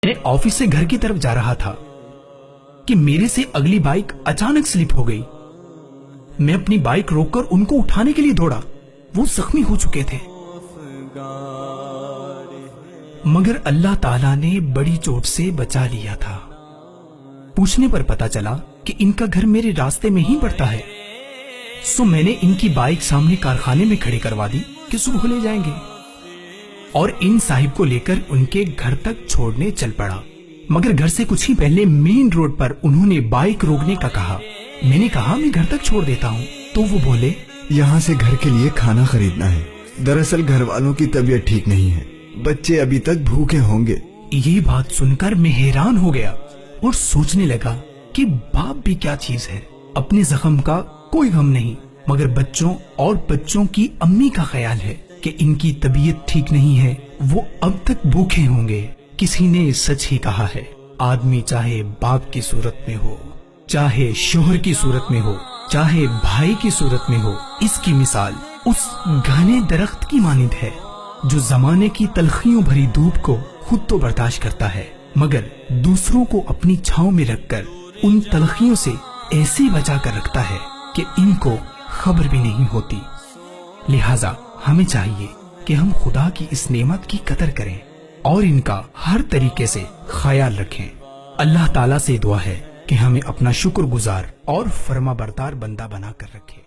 मैं ऑफिस से घर की तरफ जा रहा था कि मेरे से अगली बाइक अचानक स्लिप हो गई। मैं अपनी बाइक रोककर उनको उठाने के लिए दौड़ा। वो जख्मी हो चुके थे, मगर अल्लाह ताला ने बड़ी चोट से बचा लिया था। पूछने पर पता चला कि इनका घर मेरे रास्ते में ही पड़ता है। सो मैंने इनकी बाइक सामने कारखाने में खड़ी करवा दी कि सुबह ले जाएंगे, और इन साहिब को लेकर उनके घर तक छोड़ने चल पड़ा। मगर घर से कुछ ही पहले मेन रोड पर उन्होंने बाइक रोकने का कहा। मैंने कहा मैं घर तक छोड़ देता हूँ, तो वो बोले यहाँ से घर के लिए खाना खरीदना है। दरअसल घर वालों की तबीयत ठीक नहीं है, बच्चे अभी तक भूखे होंगे। ये बात सुनकर मैं हैरान हो गया और सोचने लगा कि बाप भी क्या चीज है। अपने जख्म का कोई गम नहीं, मगर बच्चों और बच्चों की अम्मी का ख्याल है कि इनकी तबीयत ठीक नहीं है, वो अब तक भूखे होंगे। किसी ने सच ही कहा है, आदमी चाहे बाप की सूरत में हो, चाहे शोहर की सूरत में हो, चाहे भाई की सूरत में हो, इसकी मिसाल उस घने दरख्त की मानिंद है जो जमाने की तलखियों भरी धूप को खुद तो बर्दाश्त करता है, मगर दूसरों को अपनी छांव में रखकर उन तलखियों से ऐसे बचा कर रखता है कि इनको खबर भी नहीं होती। लिहाजा हमें चाहिए कि हम खुदा की इस नेमत की कदर करें और इनका हर तरीके से ख्याल रखें। अल्लाह ताला से दुआ है कि हमें अपना शुक्रगुजार और फर्माबरदार बंदा बना कर रखे।